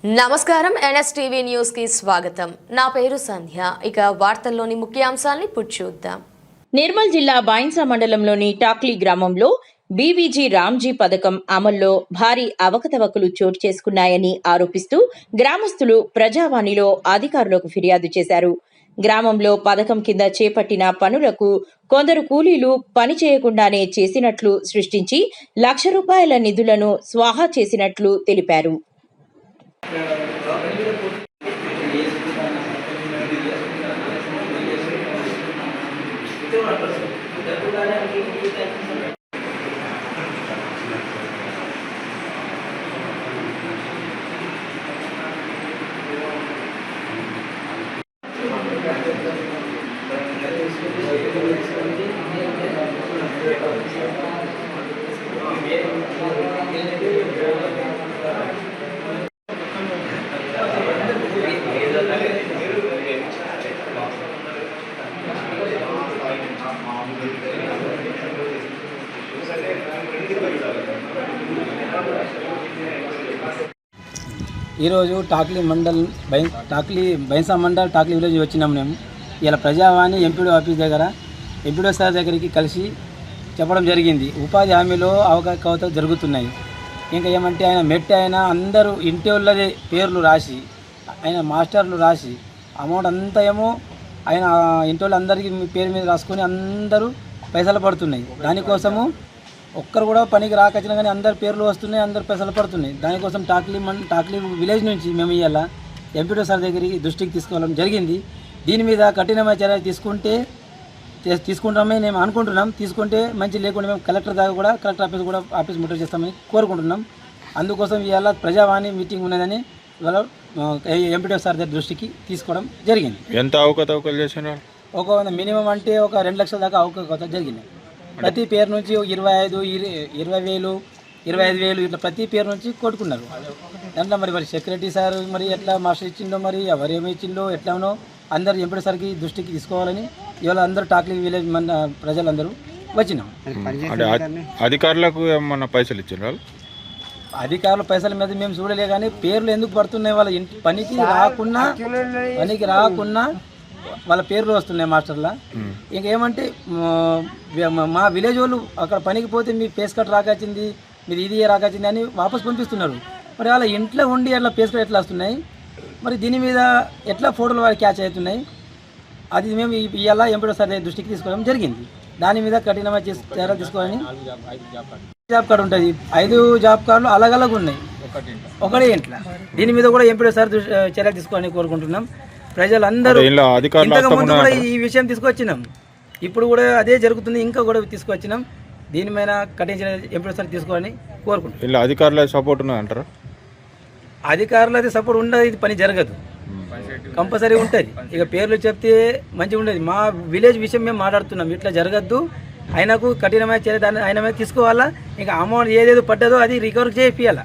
నమస్కారం NSTV news కి స్వాగతం. నా పేరు సంధ్య. ఇక వార్తల్లోని ముఖ్యాంశాలను ఇప్పుడు చూద్దాం. నిర్మల్ జిల్లా బైన్సా మండలంలోని టాక్లీ గ్రామంలో బీవీజీ రామ్జీ పథకం అమల్లో భారీ అవకతవకలు చోటు చేసుకున్నాయని ఆరోపిస్తూ గ్రామస్తులు ప్రజావాణిలో అధికారులకు ఫిర్యాదు చేశారు. గ్రామంలో పథకం కింద చేపట్టిన పనులకు కొందరు కూలీలు పని చేయకుండానే చేసినట్లు సృష్టించి ₹1,00,000 నిధులను స్వాహా చేసినట్లు తెలిపారు. ఈరోజు టాక్లీ బైన్సా మండల్ టాక్లీ విలేజ్ వచ్చినాం. మేము ఇలా ప్రజావాణి ఎంపీడీ ఆఫీస్ దగ్గర ఎంపీడీ సార్ దగ్గరికి కలిసి చెప్పడం జరిగింది. ఉపాధి హామీలో అవకతవకలు జరుగుతున్నాయి. ఇంకా ఏమంటే ఆయన ఆయన అందరూ ఇంటి వాళ్ళదే పేర్లు రాసి ఆయన మాస్టర్లు రాసి అమౌంట్ అంతా ఏమో ఆయన ఇంటి వాళ్ళు అందరికీ పేరు మీద రాసుకొని అందరూ పైసలు పడుతున్నాయి. దానికోసము ఒక్కరు కూడా పనికి రాకొచ్చినా కానీ అందరి పేర్లు వస్తున్నాయి, అందరు పైసలు పడుతున్నాయి. దానికోసం టాక్లీ విలేజ్ నుంచి మేము ఇవాళ ఎంపీడీ సార్ దగ్గరికి దృష్టికి తీసుకోవడం జరిగింది. దీని మీద కఠినమైన చర్య తీసుకుంటామని మేము అనుకుంటున్నాం. తీసుకుంటే మంచి, లేకుండా మేము కలెక్టర్ ఆఫీస్ ముట్టడి చేస్తామని కోరుకుంటున్నాం. అందుకోసం ఇవాళ ప్రజావాణి మీటింగ్ ఉన్నదని ఇవాళ ఎంపీడీ సార్ దగ్గర దృష్టికి తీసుకోవడం జరిగింది. ఎంత అవకతవకలు చేసినారు? ఒక మినిమం అంటే ఒక 2 లక్షల దాకా అవకతవకలు జరిగినాయి. ప్రతి పేరు నుంచి 25,000, 20,000, 25,000 ఇట్లా ప్రతి పేరు నుంచి కొట్టుకున్నారు. దాంట్లో మరి సెక్రటరీ సార్ మరి ఎట్లా మాస్టర్ ఇచ్చిండో, మరి ఎవరేమి ఇచ్చిండో ఎట్లానో అందరు ఎంపీడీ సార్కి దృష్టికి తీసుకోవాలని ఇవాళ అందరూ టాక్లీ విలేజ్ ప్రజలందరూ వచ్చినాం. అధికారులకు ఏమన్నా పైసలు ఇచ్చారు? అధికారుల పైసల మీద మేము చూడలే, కానీ పేర్లు ఎందుకు పడుతున్నాయి? వాళ్ళ ఇంటి పనికి రాకున్నా వాళ్ళ పేర్లు వస్తున్నాయి మాస్టర్ల. ఇంకేమంటే మా విలేజ్ వాళ్ళు అక్కడ పనికి పోతే మీ ఫేస్ కట్ రాకొచ్చింది, మీది ఇది రాకొచ్చింది అని వాపస్ పంపిస్తున్నారు. మరి వాళ్ళ ఇంట్లో ఉండి అట్లా ఫేస్ కట్ ఎట్లా వస్తున్నాయి? మరి దీని మీద ఎట్లా ఫోటోలు వారికి క్యాచ్ అవుతున్నాయి? అది మేము ఇవాళ ఎంపీడీ సార్ దృష్టికి తీసుకోవడం జరిగింది. దాని మీద కఠినమైన చర్యలు తీసుకోవాలని. జాబ్ కార్డు ఉంటుంది, 5 జాబ్ కార్డులు అలగలగా ఉన్నాయి, ఒకటే ఇంట్లో. దీని మీద కూడా ఎంపీడీ సార్ చర్యలు తీసుకోవాలని కోరుకుంటున్నాం. ప్రజలందరూ ఇంతకుముందు కూడా ఈ విషయం తీసుకొచ్చినాం, ఇప్పుడు కూడా అదే జరుగుతుంది, ఇంకా కూడా తీసుకొచ్చినాం. దీని మీద కఠిన ఎంపీడీ సార్ తీసుకోవాలని కోరుకుంటున్నాం. అధికారుల సపోర్ట్ ఉన్నదంటారా? అధికారులు అయితే సపోర్ట్ ఉండదు, ఇది పని జరగదు, కంపల్సరీ ఉంటుంది. ఇక పేర్లు చెప్తే మంచిగా ఉండేది. మా విలేజ్ విషయం మేము మాట్లాడుతున్నాం, ఇట్లా జరగద్దు, ఆయనకు కఠినమైన చర్య ఆయన మీద తీసుకోవాలా. ఇంకా అమౌంట్ ఏదేదో పడ్డదో అది రికవర్ చేయాలా.